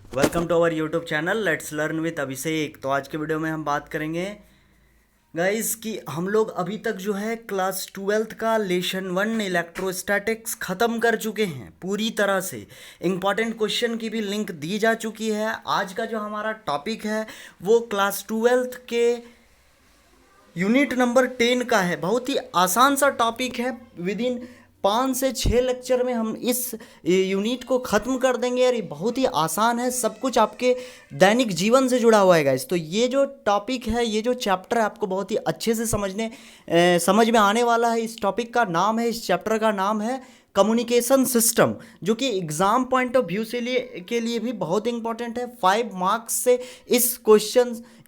Welcome to our YouTube channel let's learn with Abhishek. तो आज के वीडियो में हम बात करेंगे गाइस कि हम लोग अभी तक जो है क्लास 12th का लेसन 1 इलेक्ट्रोस्टैटिक्स ख़त्म कर चुके हैं पूरी तरह से। इंपॉर्टेंट क्वेश्चन की भी लिंक दी जा चुकी है। आज का जो हमारा टॉपिक है वो क्लास 12th के यूनिट नंबर 10 का है। बहुत ही आसान सा टॉपिक है। विद इन 5 से 6 लेक्चर में हम इस यूनिट को ख़त्म कर देंगे और ये बहुत ही आसान है। सब कुछ आपके दैनिक जीवन से जुड़ा हुआ है गाइस। तो ये जो टॉपिक है, ये जो चैप्टर है, आपको बहुत ही अच्छे से समझ में आने वाला है। इस टॉपिक का नाम है, इस चैप्टर का नाम है कम्युनिकेशन सिस्टम, जो कि एग्ज़ाम पॉइंट ऑफ व्यू के लिए भी बहुत इंपॉर्टेंट है। 5 मार्क्स से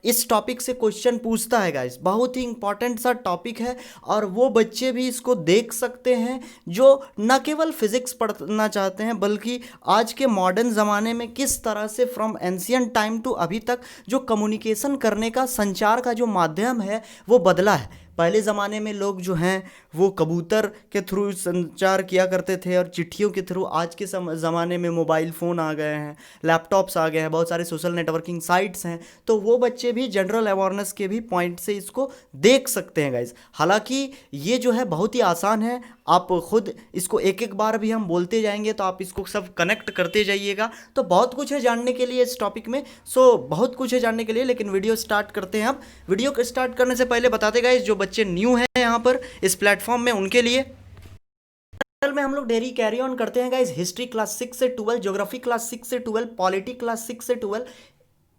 इस टॉपिक से क्वेश्चन पूछता है गाइस। बहुत ही इंपॉर्टेंट सा टॉपिक है और वो बच्चे भी इसको देख सकते हैं जो न केवल फिजिक्स पढ़ना चाहते हैं बल्कि आज के मॉडर्न ज़माने में किस तरह से फ्रॉम एंशियंट टाइम टू अभी तक जो कम्युनिकेशन करने का, संचार का जो माध्यम है वो बदला है। पहले ज़माने में लोग जो हैं वो कबूतर के थ्रू संचार किया करते थे और चिट्ठियों के थ्रू। आज के ज़माने में मोबाइल फ़ोन आ गए हैं, लैपटॉप्स आ गए हैं, बहुत सारे सोशल नेटवर्किंग साइट्स हैं। तो वो बच्चे भी जनरल अवेयरनेस के भी पॉइंट से इसको देख सकते हैं गाइज। हालांकि ये जो है बहुत ही आसान है। आप खुद इसको एक एक बार भी हम बोलते जाएंगे तो आप इसको सब कनेक्ट करते जाइएगा। तो बहुत कुछ है जानने के लिए इस टॉपिक में। बहुत कुछ है जानने के लिए, लेकिन वीडियो स्टार्ट करते हैं। अब वीडियो को स्टार्ट करने से पहले बताते गाइज, जो बच्चे न्यू हैं यहाँ पर इस प्लेटफॉर्म में, उनके लिए में हम लोग डेली कैरी ऑन करते हैं गाइज। हिस्ट्री क्लास 6 से 12, ज्योग्राफी क्लास 6 से 12, पॉलिटी क्लास 6 से 12,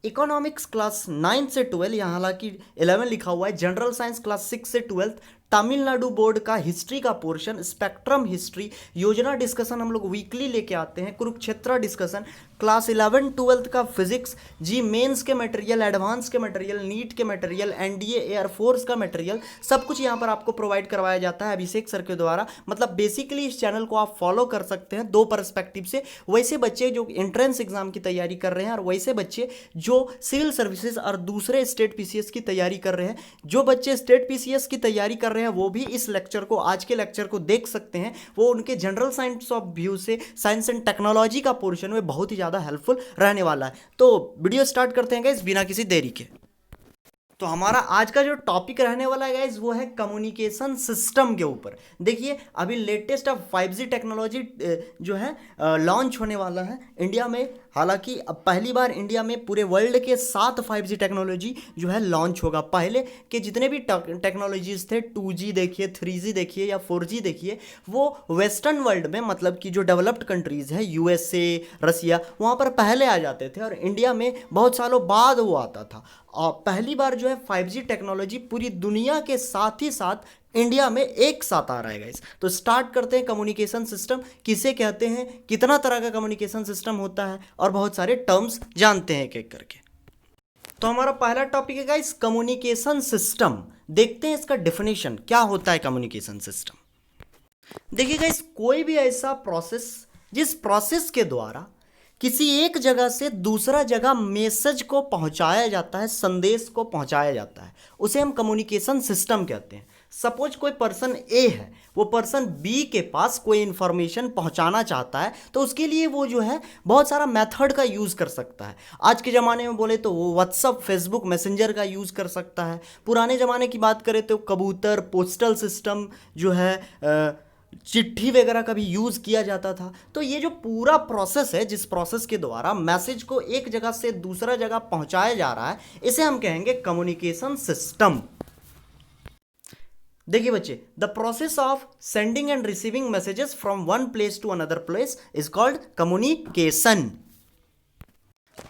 इकोनॉमिक्स क्लास 9 से 12, यहाँ हालांकि 11 लिखा हुआ है, जनरल साइंस क्लास 6 से 12, तमिलनाडु बोर्ड का हिस्ट्री का पोर्शन, स्पेक्ट्रम हिस्ट्री, योजना डिस्कशन हम लोग वीकली लेके आते हैं, कुरुक्षेत्र डिस्कशन, क्लास 11-12 का फिजिक्स, जी मेंस के मटेरियल, एडवांस के मटेरियल, नीट के मटेरियल, एनडीए एयरफोर्स का मटेरियल, सब कुछ यहाँ पर आपको प्रोवाइड करवाया जाता है अभिषेक सर के द्वारा। मतलब बेसिकली इस चैनल को आप फॉलो कर सकते हैं दो पर्सपेक्टिव से। वैसे बच्चे जो एंट्रेंस एग्जाम की तैयारी कर रहे हैं और वैसे बच्चे जो सिविल सर्विसेज और दूसरे स्टेट पीसीएस की तैयारी कर रहे हैं। जो बच्चे स्टेट पीसीएस की तैयारी कर रहे हैं वो भी इस लेक्चर को, आज के लेक्चर को देख सकते हैं। वो उनके जनरल साइंस ऑफ व्यू से साइंस एंड टेक्नोलॉजी का पोर्शन में बहुत ही ज़्यादा हेल्पफुल रहने वाला है। तो वीडियो स्टार्ट करते हैं गाइस बिना किसी देरी के। तो हमारा आज का जो टॉपिक रहने वाला है गाइस वो है कम्युनिकेशन सिस्टम के ऊपर। देखिए अभी लेटेस्ट अब 5G टेक्नोलॉजी जो है लॉन्च होने वाला है इंडिया में। हालांकि अब पहली बार इंडिया में पूरे वर्ल्ड के 7 5G टेक्नोलॉजी जो है लॉन्च होगा। पहले के जितने भी टेक्नोलॉजीज थे, 2G देखिए, 3G देखिए या 4G देखिए, वो वेस्टर्न वर्ल्ड में, मतलब कि जो डेवलप्ड कंट्रीज़ है, USA, रसिया, वहाँ पर पहले आ जाते थे और इंडिया में बहुत सालों बाद वो आता था। और पहली बार जो है 5G टेक्नोलॉजी पूरी दुनिया के साथ ही साथ इंडिया में एक साथ आ रहा है गाइस। तो स्टार्ट करते हैं। कम्युनिकेशन सिस्टम किसे कहते हैं, कितना तरह का कम्युनिकेशन सिस्टम होता है, और बहुत सारे टर्म्स जानते हैं एक एक करके। तो हमारा पहला टॉपिक है गाइस कम्युनिकेशन सिस्टम। देखते हैं इसका डेफिनेशन क्या होता है कम्युनिकेशन सिस्टम। देखिए गाइस, कोई भी ऐसा प्रोसेस जिस प्रोसेस के द्वारा किसी एक जगह से दूसरा जगह मैसेज को पहुंचाया जाता है, संदेश को पहुंचाया जाता है, उसे हम कम्युनिकेशन सिस्टम कहते हैं। सपोज कोई पर्सन ए है, वो पर्सन बी के पास कोई इंफॉर्मेशन पहुंचाना चाहता है, तो उसके लिए वो जो है बहुत सारा मेथड का यूज़ कर सकता है। आज के ज़माने में बोले तो वो व्हाट्सअप, फेसबुक, मैसेंजर का यूज़ कर सकता है। पुराने ज़माने की बात करें तो कबूतर, पोस्टल सिस्टम जो है, चिट्ठी वगैरह का भी यूज़ किया जाता था। तो ये जो पूरा प्रोसेस है, जिस प्रोसेस के द्वारा मैसेज को एक जगह से दूसरा जगह पहुंचाया जा रहा है, इसे हम कहेंगे कम्युनिकेशन सिस्टम। देखिए बच्चे, the process of sending and receiving messages from one place to another place is called communication.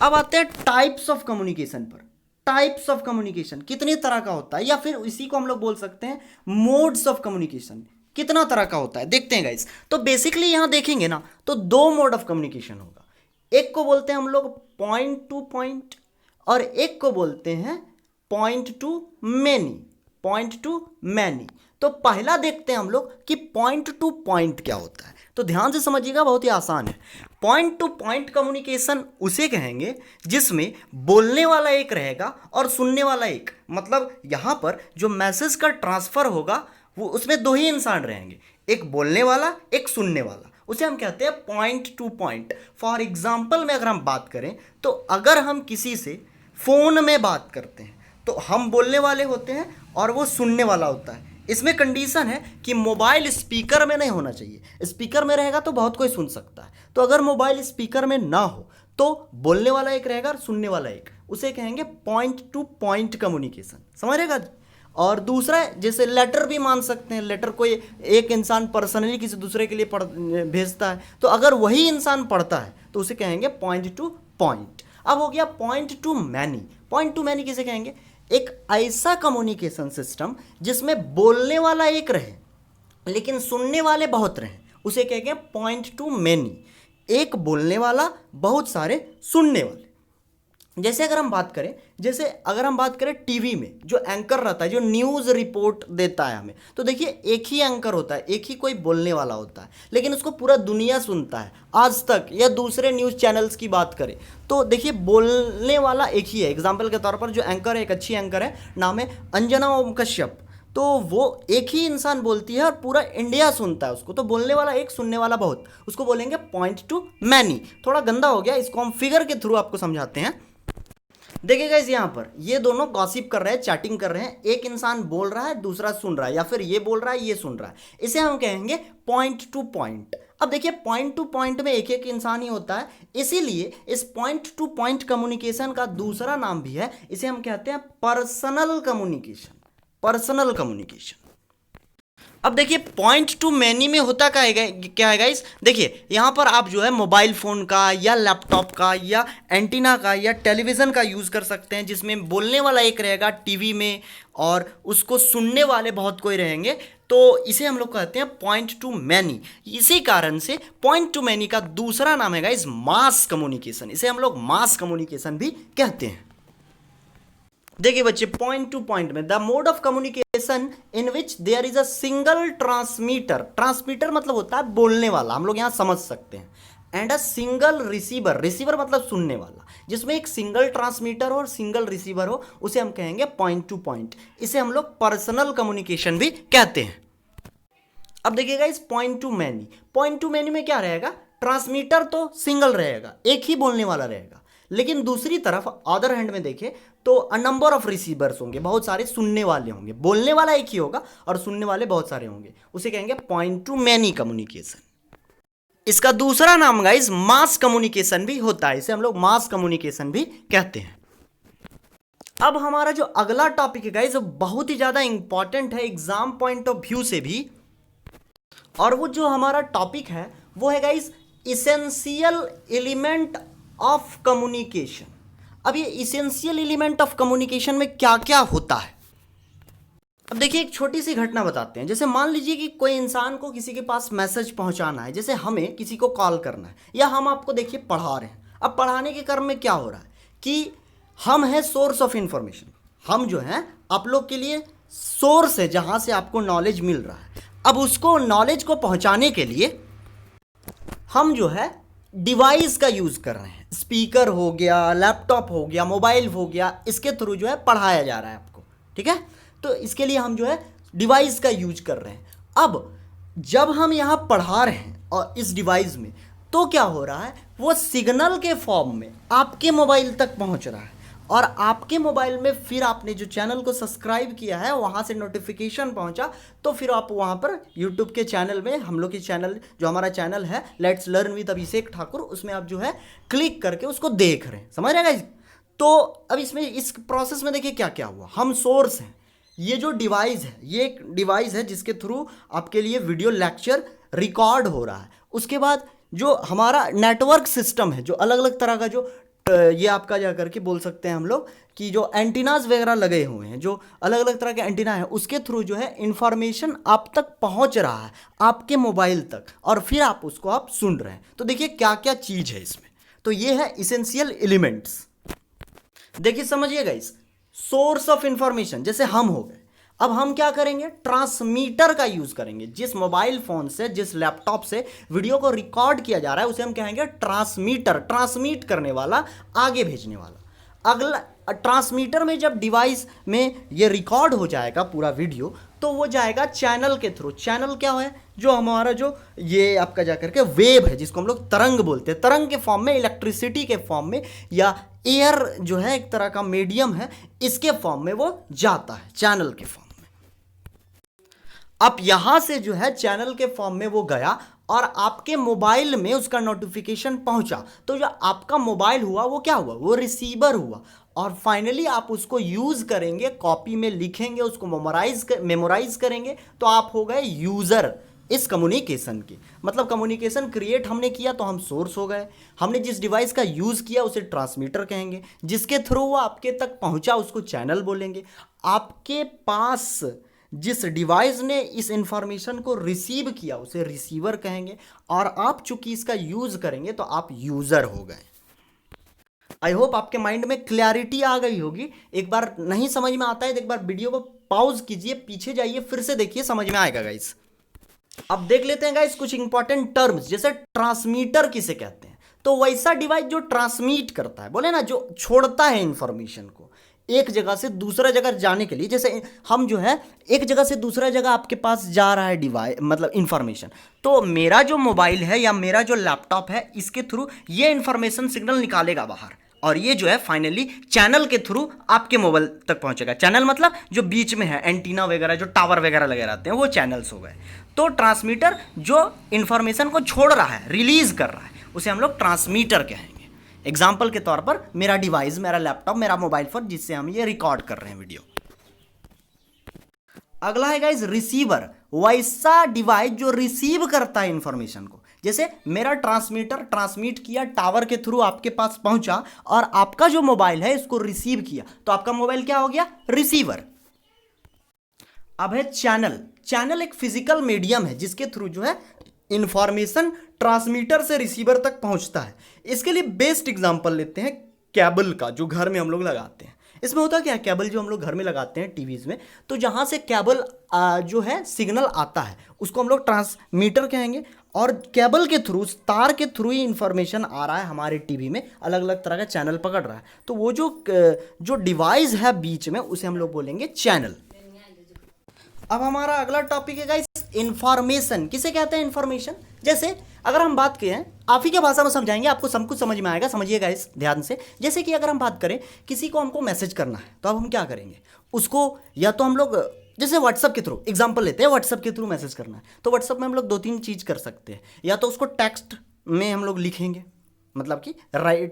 अब आते हैं टाइप्स ऑफ कम्युनिकेशन पर। टाइप्स ऑफ कम्युनिकेशन कितने तरह का होता है, या फिर इसी को हम लोग बोल सकते हैं मोड्स ऑफ कम्युनिकेशन, कितना तरह का होता है, देखते हैं गाइस। तो बेसिकली यहां देखेंगे ना तो 2 मोड ऑफ कम्युनिकेशन होगा। एक को बोलते हैं हम लोग पॉइंट टू पॉइंट और एक को बोलते हैं point two many. Point two many. तो पहला देखते हैं हम लोग कि पॉइंट टू पॉइंट क्या होता है। तो ध्यान से समझिएगा, बहुत ही आसान है। पॉइंट टू पॉइंट कम्युनिकेशन उसे कहेंगे जिसमें बोलने वाला एक रहेगा और सुनने वाला एक। मतलब यहां पर जो मैसेज का ट्रांसफर होगा वो उसमें 2 ही इंसान रहेंगे, एक बोलने वाला, एक सुनने वाला। उसे हम कहते हैं point to point. For example में अगर हम बात करें तो अगर हम किसी से फ़ोन में बात करते हैं तो हम बोलने वाले होते हैं और वो सुनने वाला होता है। इसमें कंडीशन है कि मोबाइल स्पीकर में नहीं होना चाहिए। स्पीकर में रहेगा तो बहुत कोई सुन सकता है, तो अगर मोबाइल स्पीकर में ना हो तो बोलने वाला एक रहेगा और सुनने वाला एक, उसे कहेंगे पॉइंट टू पॉइंट कम्युनिकेशन। समझेगा। और दूसरा है जैसे लेटर भी मान सकते हैं। लेटर कोई एक इंसान पर्सनली किसी दूसरे के लिए भेजता है, तो अगर वही इंसान पढ़ता है तो उसे कहेंगे पॉइंट टू पॉइंट। अब हो गया point two many. Point two many किसे कहेंगे? एक ऐसा कम्युनिकेशन सिस्टम जिसमें बोलने वाला एक रहे लेकिन सुनने वाले बहुत रहे, उसे कहेंगे पॉइंट टू मैनी। एक बोलने वाला, बहुत सारे सुनने वाले। जैसे अगर हम बात करें टीवी में जो एंकर रहता है, जो न्यूज़ रिपोर्ट देता है हमें, तो देखिए एक ही एंकर होता है, एक ही कोई बोलने वाला होता है, लेकिन उसको पूरा दुनिया सुनता है। आज तक या दूसरे न्यूज़ चैनल्स की बात करें तो देखिए बोलने वाला एक ही है। एग्जाम्पल के तौर पर जो एंकर है, एक अच्छी एंकर है, नाम है अंजना ओम कश्यप, तो वो एक ही इंसान बोलती है और पूरा इंडिया सुनता है उसको, तो बोलने वाला एक, सुनने वाला बहुत, उसको बोलेंगे पॉइंट टू मैनी। थोड़ा गंदा हो गया, इसको हम फिगर के थ्रू आपको समझाते हैं। देखिए गाइस, यहाँ पर ये दोनों गॉसिप कर रहे हैं, चैटिंग कर रहे हैं। एक इंसान बोल रहा है, दूसरा सुन रहा है, या फिर ये बोल रहा है, ये सुन रहा है। इसे हम कहेंगे पॉइंट टू पॉइंट। अब देखिए पॉइंट टू पॉइंट में एक एक इंसान ही होता है, इसीलिए इस पॉइंट टू पॉइंट कम्युनिकेशन का दूसरा नाम भी है, इसे हम कहते हैं पर्सनल कम्युनिकेशन। Personal communication. अब देखिए पॉइंट टू मैनी में होता क्या है गाइस? देखिए यहाँ पर आप जो है मोबाइल फ़ोन का या लैपटॉप का या एंटीना का या टेलीविज़न का यूज़ कर सकते हैं, जिसमें बोलने वाला एक रहेगा टीवी में और उसको सुनने वाले बहुत कोई रहेंगे, तो इसे हम लोग कहते हैं पॉइंट टू मैनी। इसी कारण से पॉइंट टू मैनी का दूसरा नाम है गाइस मास कम्युनिकेशन। इसे हम लोग मास कम्युनिकेशन भी कहते हैं। देखिए बच्चे, पॉइंट टू पॉइंट में the mode of communication in which there is a single transmitter. Transmitter मतलब होता है बोलने वाला, हम लोग यहाँ समझ सकते हैं, and a single receiver. Receiver मतलब सुनने वाला, जिसमें एक सिंगल ट्रांसमीटर हो और सिंगल रिसीवर हो, उसे हम कहेंगे पॉइंट टू पॉइंट। इसे हम लोग पर्सनल कम्युनिकेशन भी कहते हैं। अब देखिएगा इस point two many. Point two many में क्या रहेगा? ट्रांसमीटर तो सिंगल रहेगा, एक ही बोलने वाला रहेगा, लेकिन दूसरी तरफ अदर हैंड में देखें तो अ नंबर ऑफ रिसीवर्स होंगे, बहुत सारे सुनने वाले होंगे। बोलने वाला एक ही होगा और सुनने वाले बहुत सारे होंगे, उसे कहेंगे पॉइंट टू मैनी कम्युनिकेशन। इसका दूसरा नाम गाइस मास कम्युनिकेशन भी होता है, इसे हम लोग मास कम्युनिकेशन भी कहते हैं। अब हमारा जो अगला टॉपिक है गाइस, वो बहुत ही ज्यादा इंपॉर्टेंट है एग्जाम पॉइंट ऑफ व्यू से भी, और वो जो हमारा टॉपिक है वो है guys essential element of communication. अब ये इसेंशियल एलिमेंट ऑफ कम्युनिकेशन में क्या क्या होता है? अब देखिए एक छोटी सी घटना बताते हैं। जैसे मान लीजिए कि कोई इंसान को किसी के पास मैसेज पहुंचाना है, जैसे हमें किसी को कॉल करना है, या हम आपको देखिए पढ़ा रहे हैं। अब पढ़ाने के क्रम में क्या हो रहा है कि हम हैं सोर्स ऑफ इंफॉर्मेशन, हम जो हैं आप लोग के लिए सोर्स है जहां से आपको नॉलेज मिल रहा है। अब उसको नॉलेज को पहुंचाने के लिए हम जो है डिवाइस का यूज़ कर रहे हैं। स्पीकर हो गया, लैपटॉप हो गया, मोबाइल हो गया, इसके थ्रू जो है पढ़ाया जा रहा है आपको, ठीक है। तो इसके लिए हम जो है डिवाइस का यूज कर रहे हैं। अब जब हम यहाँ पढ़ा रहे हैं और इस डिवाइस में, तो क्या हो रहा है, वो सिग्नल के फॉर्म में आपके मोबाइल तक पहुँच रहा है, और आपके मोबाइल में फिर आपने जो चैनल को सब्सक्राइब किया है वहाँ से नोटिफिकेशन पहुँचा, तो फिर आप वहाँ पर यूट्यूब के चैनल में, हम लोग के चैनल जो हमारा चैनल है लेट्स लर्न विद अभिषेक ठाकुर, उसमें आप जो है क्लिक करके उसको देख रहे हैं। समझ रहे हैं? तो अब इसमें इस प्रोसेस में देखिए क्या क्या हुआ। हम सोर्स हैं, ये जो डिवाइस है ये एक डिवाइस है जिसके थ्रू आपके लिए वीडियो लेक्चर रिकॉर्ड हो रहा है। उसके बाद जो हमारा नेटवर्क सिस्टम है, जो अलग अलग तरह का जो ये आपका जा करके बोल सकते हैं हम लोग कि जो एंटीनाज वगैरह लगे हुए हैं, जो अलग अलग तरह के एंटीना है, उसके थ्रू जो है इंफॉर्मेशन आप तक पहुंच रहा है, आपके मोबाइल तक, और फिर आप उसको आप सुन रहे हैं। तो देखिए क्या क्या चीज़ है इसमें। तो ये है इसेंशियल एलिमेंट्स। देखिए समझिएगा, इस सोर्स ऑफ इंफॉर्मेशन जैसे हम हो गए, अब हम क्या करेंगे, ट्रांसमीटर का यूज करेंगे। जिस मोबाइल फोन से, जिस लैपटॉप से वीडियो को रिकॉर्ड किया जा रहा है उसे हम कहेंगे ट्रांसमीटर, ट्रांसमिट करने वाला, आगे भेजने वाला। अगला ट्रांसमीटर में जब डिवाइस में ये रिकॉर्ड हो जाएगा पूरा वीडियो, तो वो जाएगा चैनल के थ्रू। चैनल क्या है, जो हमारा जो ये आपका जा करके वेव है, जिसको हम लोग तरंग बोलते हैं, तरंग के फॉर्म में, इलेक्ट्रिसिटी के फॉर्म में, या एयर जो है एक तरह का मीडियम है, इसके फॉर्म में वो जाता है, चैनल के फॉर्म में। अब यहां से जो है चैनल के फॉर्म में वो गया और आपके मोबाइल में उसका नोटिफिकेशन पहुंचा, तो जो आपका मोबाइल हुआ वो क्या हुआ, वो रिसीवर हुआ। और फाइनली आप उसको यूज करेंगे, कॉपी में लिखेंगे, उसको मेमोराइज करेंगे, तो आप हो गए यूजर इस कम्युनिकेशन के। मतलब कम्युनिकेशन क्रिएट हमने किया तो हम सोर्स हो गए। हमने जिस डिवाइस का यूज़ किया उसे ट्रांसमीटर कहेंगे, जिसके थ्रू वो आपके तक पहुंचा उसको चैनल बोलेंगे। आपके पास जिस डिवाइस ने इस इंफॉर्मेशन को रिसीव किया उसे रिसीवर कहेंगे, और आप चूंकि इसका यूज़ करेंगे तो आप यूज़र हो गए। आई होप आपके माइंड में क्लैरिटी आ गई होगी। एक बार नहीं समझ में आता है तो एक बार वीडियो को पॉज कीजिए, पीछे जाइए, फिर से देखिए, समझ में आएगा गाइस। अब देख लेते हैं गाइस कुछ इंपॉर्टेंट टर्म्स, जैसे ट्रांसमीटर किसे कहते हैं। तो वैसा डिवाइस जो ट्रांसमिट करता है, बोले ना, जो छोड़ता है इंफॉर्मेशन को एक जगह से दूसरा जगह जाने के लिए। जैसे हम जो है एक जगह से दूसरा जगह आपके पास जा रहा है डिवाइस, मतलब इंफॉर्मेशन, तो मेरा जो मोबाइल है या मेरा जो लैपटॉप है, इसके थ्रू ये इंफॉर्मेशन सिग्नल निकालेगा बाहर, और ये जो है फाइनली चैनल के थ्रू आपके मोबाइल तक पहुंचेगा। चैनल मतलब जो बीच में है, एंटीना वगैरह, जो टावर वगैरह लगे रहते हैं, वो चैनल्स हो गए। तो ट्रांसमीटर जो इंफॉर्मेशन को छोड़ रहा है, रिलीज कर रहा है, उसे हम लोग ट्रांसमीटर कहेंगे। एग्जाम्पल के तौर पर मेरा डिवाइस, मेरा लैपटॉप, मेरा मोबाइल फोन, जिससे हम ये रिकॉर्ड कर रहे हैं वीडियो। अगला है गाइस रिसीवर, वैसा डिवाइस जो रिसीव करता है इंफॉर्मेशन को। जैसे मेरा ट्रांसमीटर ट्रांसमिट किया, टावर के थ्रू आपके पास पहुंचा, और आपका जो मोबाइल है इसको रिसीव किया, तो आपका मोबाइल क्या हो गया, रिसीवर। अब है चैनल। चैनल एक फिजिकल मीडियम है जिसके थ्रू जो है इंफॉर्मेशन ट्रांसमीटर से रिसीवर तक पहुंचता है। इसके लिए बेस्ट एग्जांपल लेते हैं केबल का, जो घर में हम लोग लगाते हैं। इसमें होता क्या है, केबल जो हम लोग घर में लगाते हैं टीवीज में, तो जहां से केबल जो है सिग्नल आता है उसको हम लोग ट्रांसमीटर कहेंगे, और केबल के थ्रू, तार के थ्रू ही इंफॉर्मेशन आ रहा है हमारे टीवी में, अलग अलग तरह का चैनल पकड़ रहा है, तो वो जो डिवाइस है बीच में उसे हम लोग बोलेंगे चैनल। अब हमारा अगला टॉपिक है गाइस इंफॉर्मेशन। किसे कहते हैं इंफॉर्मेशन। जैसे अगर हम बात करें, आप ही के भाषा में समझाएंगे, आपको सब कुछ समझ में आएगा, समझिए गाइस ध्यान से। जैसे कि अगर हम बात करें, किसी को हमको मैसेज करना है, तो अब हम क्या करेंगे, उसको या तो हम लोग जैसे व्हाट्सअप के थ्रू एग्जांपल लेते हैं, व्हाट्सअप के थ्रू मैसेज करना है, तो व्हाट्सअप में हम लोग 2-3 चीज़ कर सकते हैं। या तो उसको टेक्स्ट में हम लोग लिखेंगे, मतलब कि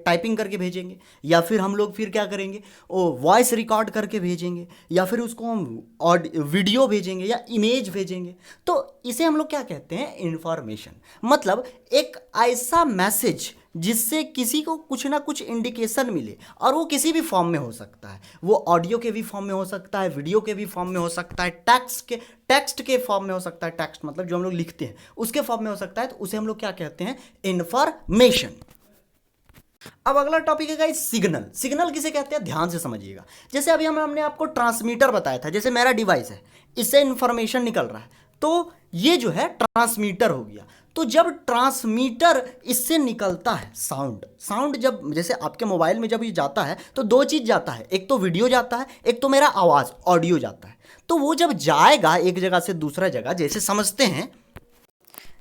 टाइपिंग करके भेजेंगे, या फिर हम लोग फिर क्या करेंगे, वो वॉइस रिकॉर्ड करके भेजेंगे, या फिर उसको हम वीडियो भेजेंगे या इमेज भेजेंगे। तो इसे हम लोग क्या कहते हैं, इंफॉर्मेशन। मतलब एक ऐसा मैसेज जिससे किसी को कुछ ना कुछ इंडिकेशन मिले, और वो किसी भी फॉर्म में हो सकता है, वो ऑडियो के भी फॉर्म में हो सकता है, वीडियो के भी फॉर्म में हो सकता है, टेक्स्ट के फॉर्म में हो सकता है, टेक्स्ट मतलब जो हम लोग लिखते हैं उसके फॉर्म में हो सकता है, तो उसे हम लोग क्या कहते हैं, इंफॉर्मेशन। अब अगला टॉपिक है गाइस सिग्नल। सिग्नल किसे कहते हैं, ध्यान से समझिएगा। जैसे अभी हमने आपको ट्रांसमीटर बताया था, जैसे मेरा डिवाइस है, इससे इंफॉर्मेशन निकल रहा है, तो ये जो है ट्रांसमीटर हो गया। तो जब ट्रांसमीटर इससे निकलता है साउंड जब जैसे आपके मोबाइल में जब ये जाता है, तो 2 चीज़ जाता है, एक तो वीडियो जाता है, एक तो मेरा आवाज़ ऑडियो जाता है। तो वो जब जाएगा एक जगह से दूसरा जगह, जैसे समझते हैं,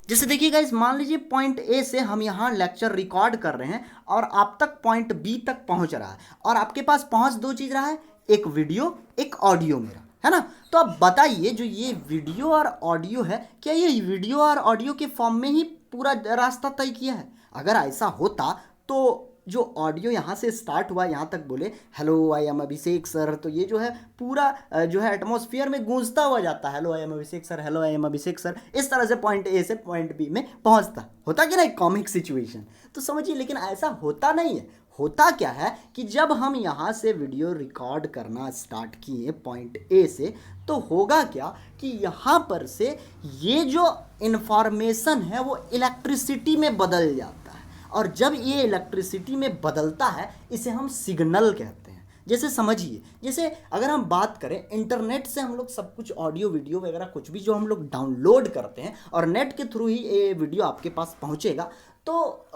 जैसे देखिए गाइस, मान लीजिए पॉइंट ए से हम यहाँ लेक्चर रिकॉर्ड कर रहे हैं और आप तक पॉइंट बी तक पहुँच रहा है, और आपके पास पहुँच 2 चीज़ रहा है, एक वीडियो, एक ऑडियो मेरा, है ना। तो अब बताइए, जो ये वीडियो और ऑडियो है, क्या ये वीडियो और ऑडियो के फॉर्म में ही पूरा रास्ता तय किया है। अगर ऐसा होता तो जो ऑडियो यहाँ से स्टार्ट हुआ, यहाँ तक बोले hello I am Abhishek sir, तो ये जो है पूरा जो है एटमॉस्फेयर में गूंजता हुआ जाता है, hello I am Abhishek sir, hello I am Abhishek sir, इस तरह से पॉइंट ए से पॉइंट बी में पहुँचता होता कि नहीं, कॉमिक सिचुएशन। तो समझिए, लेकिन ऐसा होता नहीं है। होता क्या है कि जब हम यहाँ से वीडियो रिकॉर्ड करना स्टार्ट किए पॉइंट ए से, तो होगा क्या कि यहाँ पर से ये जो इन्फॉर्मेशन है वो इलेक्ट्रिसिटी में बदल जाता है, और जब ये इलेक्ट्रिसिटी में बदलता है इसे हम सिग्नल कहते हैं। जैसे समझिए, जैसे अगर हम बात करें, इंटरनेट से हम लोग सब कुछ ऑडियो वीडियो वगैरह कुछ भी जो हम लोग डाउनलोड करते हैं, और नेट के थ्रू ही ये वीडियो आपके पास पहुंचेगा, तो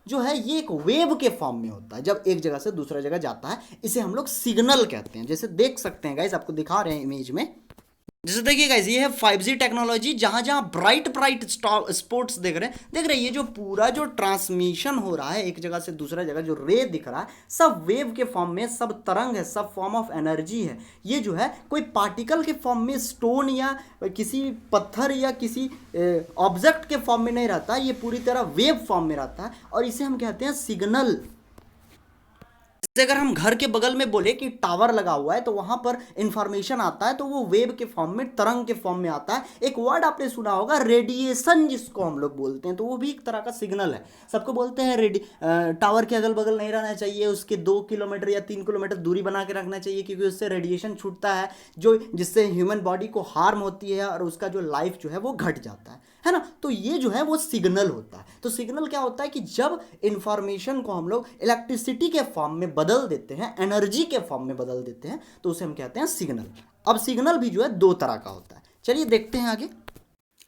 जो है ये एक वेव के फॉर्म में होता है। जब एक जगह से दूसरा जगह जाता है, इसे हम लोग सिग्नल कहते हैं। जैसे देख सकते हैं गाइस, आपको दिखा रहे हैं इमेज में, जैसे देखिए गाइस, ये है 5G टेक्नोलॉजी, जहां जहां ब्राइट ब्राइट स्पॉट्स देख रहे हैं, ये जो पूरा जो ट्रांसमिशन हो रहा है एक जगह से दूसरा जगह, जो रे दिख रहा है सब वेव के फॉर्म में, सब तरंग है, सब फॉर्म ऑफ एनर्जी है। ये जो है कोई पार्टिकल के फॉर्म में, स्टोन या किसी पत्थर या किसी ऑब्जेक्ट के फॉर्म में नहीं रहता, ये पूरी तरह वेव फॉर्म में रहता है, और इसे हम कहते हैं सिग्नल। जैसे अगर हम घर के बगल में बोले कि टावर लगा हुआ है, तो वहां पर इंफॉर्मेशन आता है, तो वो वेव के फॉर्म में, तरंग के फॉर्म में आता है। एक वर्ड आपने सुना होगा रेडिएशन, जिसको हम लोग बोलते हैं, तो वो भी एक तरह का सिग्नल है। सबको बोलते हैं टावर के अगल बगल नहीं रहना चाहिए, उसके 2 किलोमीटर या 3 किलोमीटर दूरी बना के रखना चाहिए, क्योंकि उससे रेडिएशन छूटता है जो जिससे ह्यूमन बॉडी को हार्म होती है और उसका जो लाइफ जो है वो घट जाता है ना। तो ये जो है वो सिग्नल होता है। तो सिग्नल क्या होता है कि जब इंफॉर्मेशन को हम लोग इलेक्ट्रिसिटी के फॉर्म में बदल देते हैं, एनर्जी के फॉर्म में बदल देते हैं, तो उसे हम कहते हैं सिग्नल। अब सिग्नल भी जो है 2 तरह का होता है, चलिए देखते हैं आगे।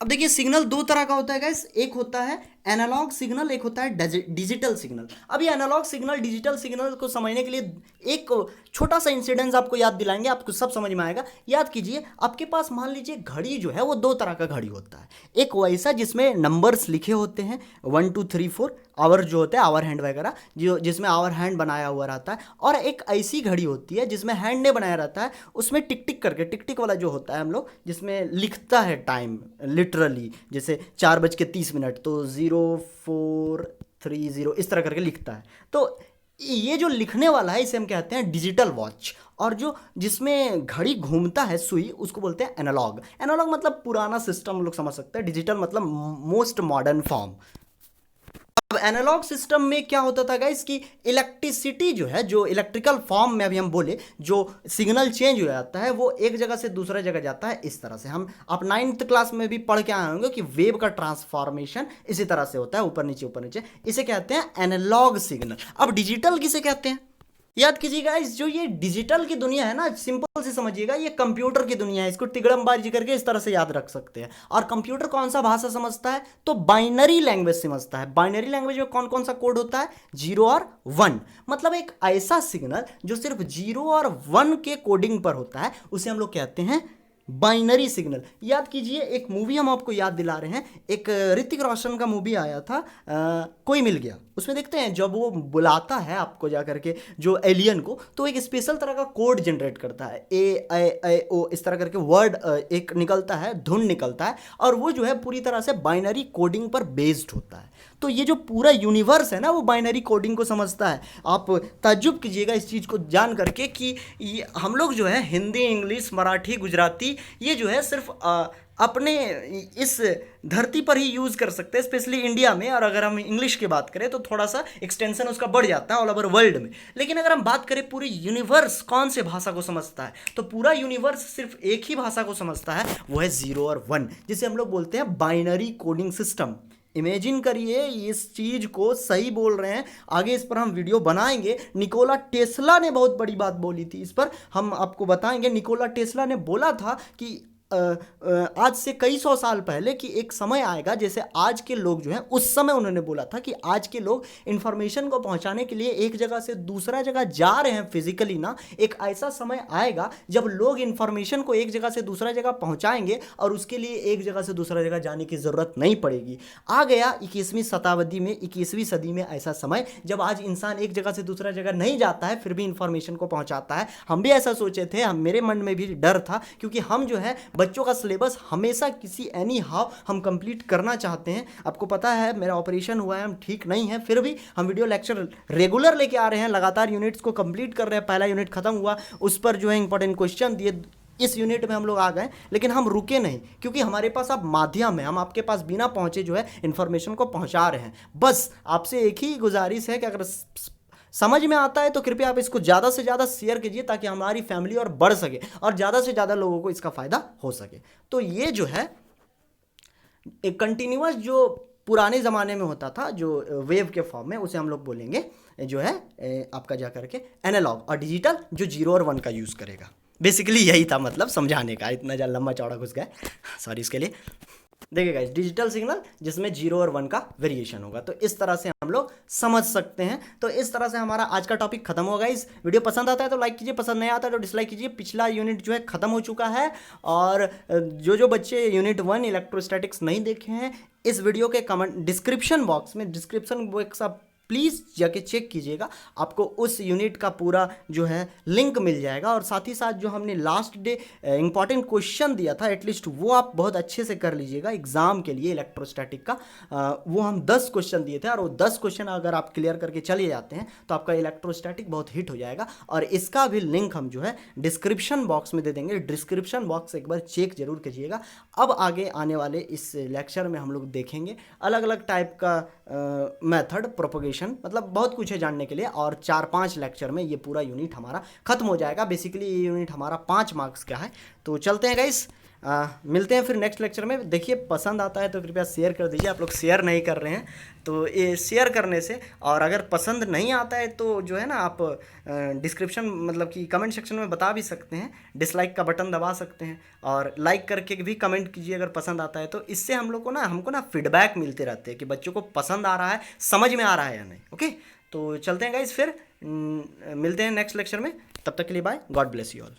अब देखिए, सिग्नल 2 तरह का होता है गाइस, एक होता है एनालॉग सिग्नल, एक होता है डिजिटल सिग्नल। अब ये एनालॉग सिग्नल, डिजिटल सिग्नल को समझने के लिए एक छोटा सा इंसिडेंस आपको याद दिलाएंगे, आपको सब समझ में आएगा। याद कीजिए, आपके पास मान लीजिए घड़ी जो है वो 2 तरह का घड़ी होता है। एक वैसा जिसमें नंबर्स लिखे होते हैं 1 2 3 4, आवर जो होता है आवर हैंड वगैरह, जो जिसमें आवर हैंड बनाया हुआ रहता है। और एक ऐसी घड़ी होती है जिसमें हैंड नहीं बनाया रहता है, उसमें टिक टिक करके, टिक टिक वाला जो होता है हम लोग, जिसमें लिखता है टाइम लिटरली, जैसे 4:30 तो 0430 इस तरह करके लिखता है। तो ये जो लिखने वाला है इसे हम कहते हैं डिजिटल वॉच। और जो जिसमें घड़ी घूमता है सुई, उसको बोलते हैं एनालॉग। एनालॉग मतलब पुराना सिस्टम लोग समझ सकते हैं, डिजिटल मतलब मोस्ट मॉडर्न फॉर्म। अब एनालॉग सिस्टम में क्या होता था गाइस कि इलेक्ट्रिसिटी जो है, जो इलेक्ट्रिकल फॉर्म में अभी हम बोले, जो सिग्नल चेंज हो जाता है वो एक जगह से दूसरा जगह जाता है इस तरह से। हम आप 9th क्लास में भी पढ़ के आए होंगे कि वेव का ट्रांसफॉर्मेशन इसी तरह से होता है, ऊपर नीचे ऊपर नीचे। इसे कहते हैं एनालॉग सिग्नल। अब डिजिटल किसे कहते हैं? याद कीजिएगा, इस जो ये डिजिटल की दुनिया है ना, सिंपल से समझिएगा, ये कंप्यूटर की दुनिया है। इसको तिगड़मबाजी करके इस तरह से याद रख सकते हैं। और कंप्यूटर कौन सा भाषा समझता है? तो बाइनरी लैंग्वेज समझता है। बाइनरी लैंग्वेज में कौन कौन सा कोड होता है? 0 और 1। मतलब एक ऐसा सिग्नल जो सिर्फ 0 और 1 के कोडिंग पर होता है, उसे हम लोग कहते हैं बाइनरी सिग्नल। याद कीजिए, एक मूवी हम आपको याद दिला रहे हैं, एक ऋतिक रोशन का मूवी आया था कोई मिल गया। उसमें देखते हैं जब वो बुलाता है आपको जा करके जो एलियन को, तो एक स्पेशल तरह का कोड जनरेट करता है, ए ओ इस तरह करके वर्ड एक निकलता है, धुन निकलता है, और वो जो है पूरी तरह से बाइनरी कोडिंग पर बेस्ड होता है। तो ये जो पूरा यूनिवर्स है ना, वो बाइनरी कोडिंग को समझता है। आप ताज्जुब कीजिएगा इस चीज़ को जान करके कि हम लोग जो है हिंदी, इंग्लिश, मराठी, गुजराती, ये जो है सिर्फ अपने इस धरती पर ही यूज़ कर सकते हैं, स्पेशली इंडिया में। और अगर हम इंग्लिश की बात करें तो थोड़ा सा एक्सटेंशन उसका बढ़ जाता है ऑल ओवर वर्ल्ड में। लेकिन अगर हम बात करें पूरे यूनिवर्स कौन से भाषा को समझता है, तो पूरा यूनिवर्स सिर्फ एक ही भाषा को समझता है, वो है 0 और 1, जिसे हम लोग बोलते हैं बाइनरी कोडिंग सिस्टम। इमेजिन करिए, इस चीज को सही बोल रहे हैं। आगे इस पर हम वीडियो बनाएंगे। निकोला टेस्ला ने बहुत बड़ी बात बोली थी, इस पर हम आपको बताएंगे। निकोला टेस्ला ने बोला था कि आज से कई 100 साल पहले कि एक समय आएगा, जैसे आज के लोग जो हैं, उस समय उन्होंने बोला था कि आज के लोग इंफॉर्मेशन को पहुंचाने के लिए एक जगह से दूसरा जगह जा रहे हैं फिजिकली ना, एक ऐसा समय आएगा जब लोग इंफॉर्मेशन को एक जगह से दूसरा जगह पहुंचाएंगे और उसके लिए एक जगह से दूसरा जगह जाने की ज़रूरत नहीं पड़ेगी। आ गया 21वीं शताब्दी में, 21वीं सदी में ऐसा समय जब आज इंसान एक जगह से दूसरा जगह नहीं जाता है, फिर भी इंफॉर्मेशन को पहुंचाता है। हम भी ऐसा सोचे थे, मेरे मन में भी डर था, क्योंकि हम जो है बच्चों का सिलेबस हमेशा किसी एनी हाउ हम कंप्लीट करना चाहते हैं। आपको पता है मेरा ऑपरेशन हुआ है, हम ठीक नहीं है, फिर भी हम वीडियो लेक्चर रेगुलर लेके आ रहे हैं, लगातार यूनिट्स को कंप्लीट कर रहे हैं। पहला यूनिट खत्म हुआ, उस पर जो है इंपॉर्टेंट क्वेश्चन दिए, इस यूनिट में हम लोग आ गए, लेकिन हम रुके नहीं, क्योंकि हमारे पास अब माध्यम है, हम आपके पास बिना पहुंचे जो है इन्फॉर्मेशन को पहुंचा रहे हैं। बस आपसे एक ही गुजारिश है कि अगर समझ में आता है तो कृपया आप इसको ज़्यादा से ज़्यादा शेयर कीजिए, ताकि हमारी फैमिली और बढ़ सके और ज़्यादा से ज़्यादा लोगों को इसका फ़ायदा हो सके। तो ये जो है एक कंटिन्यूअस जो पुराने ज़माने में होता था, जो वेव के फॉर्म में, उसे हम लोग बोलेंगे जो है आपका जा करके एनालॉग, और डिजिटल जो 0 और 1 का यूज़ करेगा। बेसिकली यही था मतलब समझाने का, इतना लंबा चौड़ा घुस गया, सॉरी इसके लिए। देखिए गाइस, डिजिटल सिग्नल जिसमें 0 और 1 का वेरिएशन होगा, तो इस तरह से हम लोग समझ सकते हैं। तो इस तरह से हमारा आज का टॉपिक खत्म होगा गाइस। वीडियो पसंद आता है तो लाइक कीजिए, पसंद नहीं आता है तो डिसलाइक कीजिए। पिछला यूनिट जो है खत्म हो चुका है, और जो जो बच्चे यूनिट 1 इलेक्ट्रोस्टैटिक्स नहीं देखे हैं, इस वीडियो के कमेंट डिस्क्रिप्शन बॉक्स आप प्लीज़ जाके चेक कीजिएगा, आपको उस यूनिट का पूरा जो है लिंक मिल जाएगा। और साथ ही साथ जो हमने लास्ट डे इंपॉर्टेंट क्वेश्चन दिया था, एटलीस्ट वो आप बहुत अच्छे से कर लीजिएगा एग्जाम के लिए इलेक्ट्रोस्टैटिक का। वो हम 10 क्वेश्चन दिए थे, और वो 10 क्वेश्चन अगर आप क्लियर करके चले जाते हैं तो आपका इलेक्ट्रोस्टैटिक बहुत हिट हो जाएगा। और इसका भी लिंक हम जो है डिस्क्रिप्शन बॉक्स में दे देंगे, डिस्क्रिप्शन बॉक्स एक बार चेक जरूर कीजिएगा। अब आगे आने वाले इस लेक्चर में हम लोग देखेंगे अलग अलग टाइप का मेथड, प्रोपोगेशन, मतलब बहुत कुछ है जानने के लिए। और 4-5 लेक्चर में ये पूरा यूनिट हमारा खत्म हो जाएगा। बेसिकली ये यूनिट हमारा 5 मार्क्स का है। तो चलते हैं गाइस, मिलते हैं फिर नेक्स्ट लेक्चर में। देखिए, पसंद आता है तो कृपया शेयर कर दीजिए, आप लोग शेयर नहीं कर रहे हैं, तो ये शेयर करने से, और अगर पसंद नहीं आता है तो जो है ना, आप डिस्क्रिप्शन मतलब कि कमेंट सेक्शन में बता भी सकते हैं, डिसलाइक का बटन दबा सकते हैं, और लाइक करके भी कमेंट कीजिए अगर पसंद आता है। तो इससे हम लोग को ना, हमको ना फीडबैक मिलते रहते हैं कि बच्चों को पसंद आ रहा है, समझ में आ रहा है या नहीं। ओके, तो चलते हैं गाइस, फिर मिलते हैं नेक्स्ट लेक्चर में। तब तक के लिए bye, God bless you all.